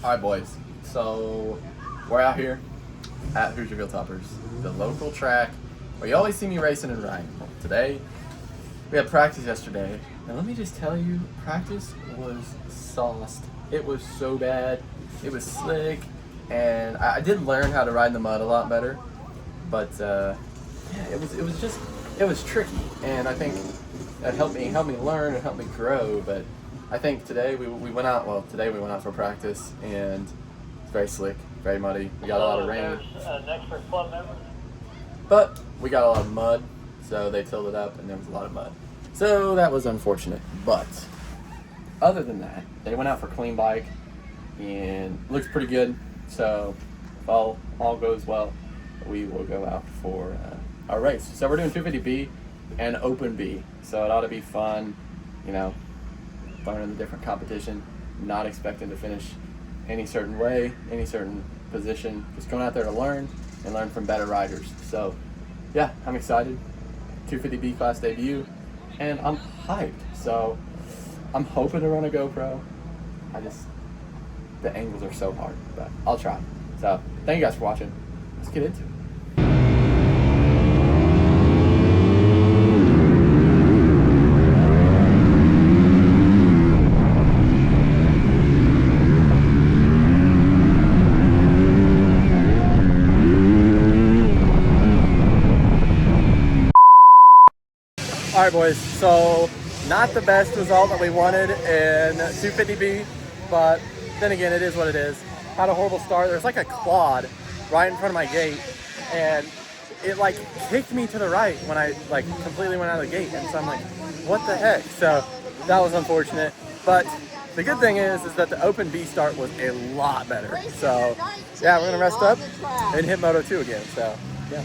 Alright boys, so we're out here at Hoosier Hilltoppers, the local track where you always see me racing and riding. Today, we had practice yesterday, and let me just tell you, practice was sauced. It was so bad, it was slick, and I did learn how to ride in the mud a lot better, but yeah, it was tricky, and I think it helped me learn and helped me grow. But I think today we went out for practice, and it's very slick, very muddy. We got a lot of rain. Next for club members. But we got a lot of mud, so they tilled it up and there was a lot of mud. So that was unfortunate. But other than that, they went out for clean bike and looks pretty good. So if all goes well, we will go out for our race. So we're doing 250B and Open B. So it ought to be fun, you know, learning the different competition, not expecting to finish any certain way, any certain position, just going out there to learn and learn from better riders. So yeah, I'm excited. 250B class debut, and I'm hyped. So I'm hoping to run a GoPro. The angles are so hard, but I'll try. So thank you guys for watching. Let's get into it. Alright boys, so not the best result that we wanted in 250B, but then again, it is what it is. Had a horrible start. There's like a quad right in front of my gate, and it like kicked me to the right when I like completely went out of the gate, and so I'm like, what the heck? So that was unfortunate, but the good thing is that the Open B start was a lot better. So yeah, we're gonna rest up and hit Moto 2 again, so yeah.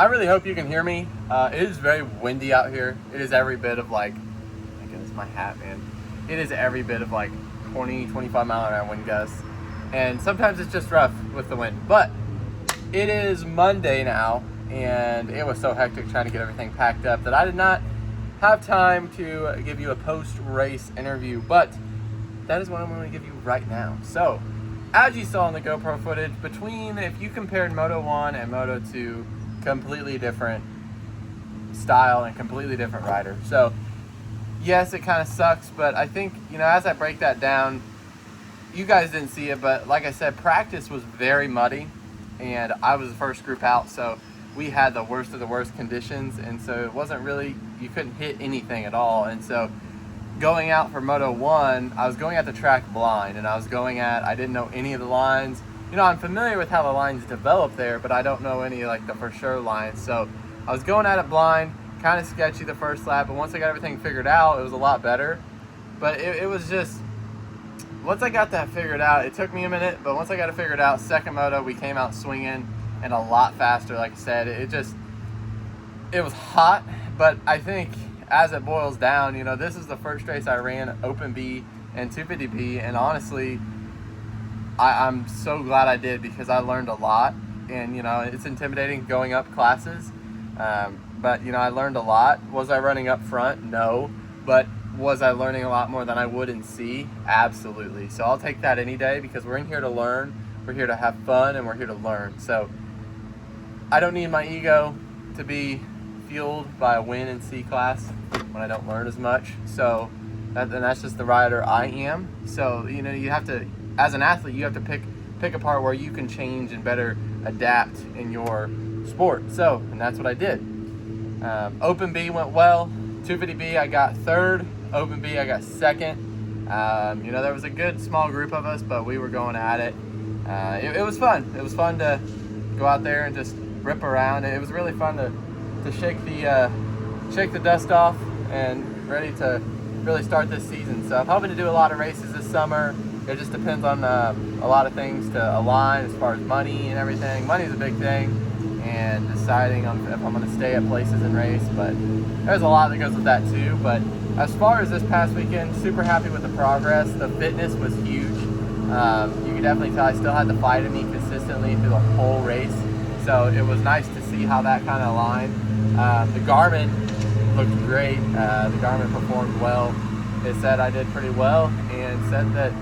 I really hope you can hear me. It is very windy out here. It is every bit of like, my goodness, my hat, man. It is every bit of like 20, 25 mile an hour wind gusts. And sometimes it's just rough with the wind. But it is Monday now, and it was so hectic trying to get everything packed up that I did not have time to give you a post-race interview. But that is what I'm going to give you right now. So, as you saw in the GoPro footage, if you compared Moto 1 and Moto 2, completely different style and completely different rider. So yes, it kind of sucks, but I think, as I break that down, you guys didn't see it, but like I said, practice was very muddy, and I was the first group out, so we had the worst of the worst conditions, and so it wasn't really, you couldn't hit anything at all. And so going out for Moto 1, I was going at the track blind, and I didn't know any of the lines. I'm familiar with how the lines develop there, but I don't know any like the for sure lines. So I was going at it blind, kind of sketchy the first lap, but once I got everything figured out, it was a lot better. But it was just, once I got that figured out, it took me a minute, but once I got it figured out, second moto, we came out swinging and a lot faster. Like I said, it was hot, but I think as it boils down, this is the first race I ran Open B and 250B, and honestly, I'm so glad I did, because I learned a lot. And it's intimidating going up classes, but I learned a lot. Was I running up front? No. But was I learning a lot more than I would in C? Absolutely. So I'll take that any day, because we're in here to learn, we're here to have fun, and we're here to learn. So I don't need my ego to be fueled by a win in C class when I don't learn as much. So that's just the rider I am. So you have to, as an athlete, you have to pick a part where you can change and better adapt in your sport. So, and that's what I did. Open B went well. 250B I got third. Open B I got second. There was a good small group of us, but we were going at it. It was fun. It was fun to go out there and just rip around. It was really fun to shake the dust off and ready to really start this season. So I'm hoping to do a lot of races this summer. It just depends on a lot of things to align as far as money and everything. Money's a big thing, and deciding on if I'm going to stay at places and race. But there's a lot that goes with that too. But as far as this past weekend, super happy with the progress. The fitness was huge. You can definitely tell I still had the fight in me consistently through the whole race. So it was nice to see how that kind of aligned. The Garmin looked great. The Garmin performed well. It said I did pretty well, and said that,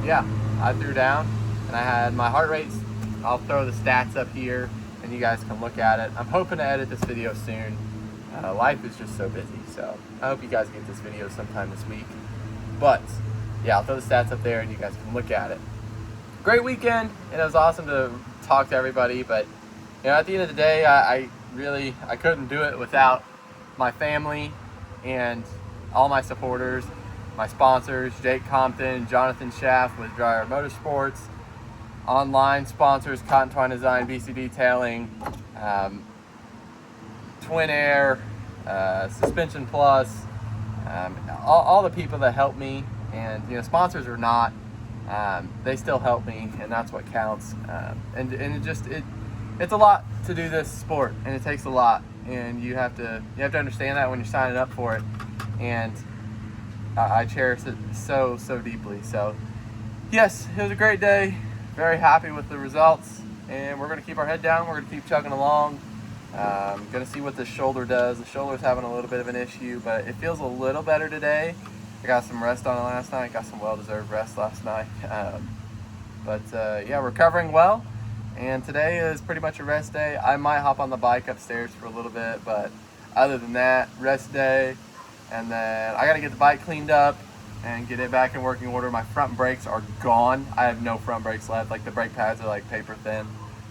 yeah, I threw down, and I had my heart rates. I'll throw the stats up here, and you guys can look at it. I'm hoping to edit this video soon. Life is just so busy, so I hope you guys get this video sometime this week. But yeah, I'll throw the stats up there, and you guys can look at it. Great weekend, and it was awesome to talk to everybody. But at the end of the day, I couldn't do it without my family and all my supporters, my sponsors, Jake Compton, Jonathan Schaff with Dryer Motorsports, online sponsors, Cotton Twine Design, BC Detailing, Twin Air, Suspension Plus, all the people that helped me. And sponsors or not, they still help me, and that's what counts. And it's a lot to do this sport, and it takes a lot, and you have to understand that when you're signing up for it. And I cherish it so deeply. So yes, it was a great day. Very happy with the results, and we're gonna keep our head down. We're gonna keep chugging along. Gonna see what the shoulder does. The shoulder's having a little bit of an issue, but it feels a little better today. I got some rest on it last night. Got some well-deserved rest last night. Yeah, recovering well. And today is pretty much a rest day. I might hop on the bike upstairs for a little bit, but other than that, rest day. And then I got to get the bike cleaned up and get it back in working order. My front brakes are gone. I have no front brakes left. Like, the brake pads are like paper thin.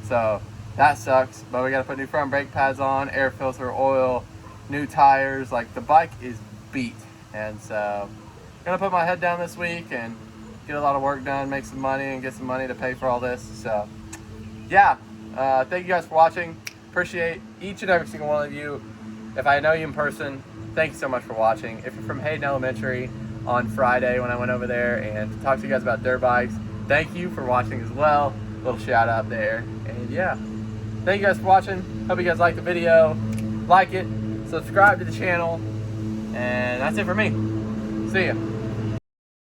So that sucks, but we got to put new front brake pads on, air filter, oil, new tires. Like, the bike is beat. And so I'm going to put my head down this week and get a lot of work done, make some money, and get some money to pay for all this. So yeah, thank you guys for watching. Appreciate each and every single one of you. If I know you in person, thank you so much for watching. If you're from Hayden Elementary on Friday when I went over there and talked to you guys about dirt bikes, thank you for watching as well. Little shout out there. And yeah, Thank you guys for watching. Hope you guys liked the video. Like it, subscribe to the channel, and that's it for me. See ya.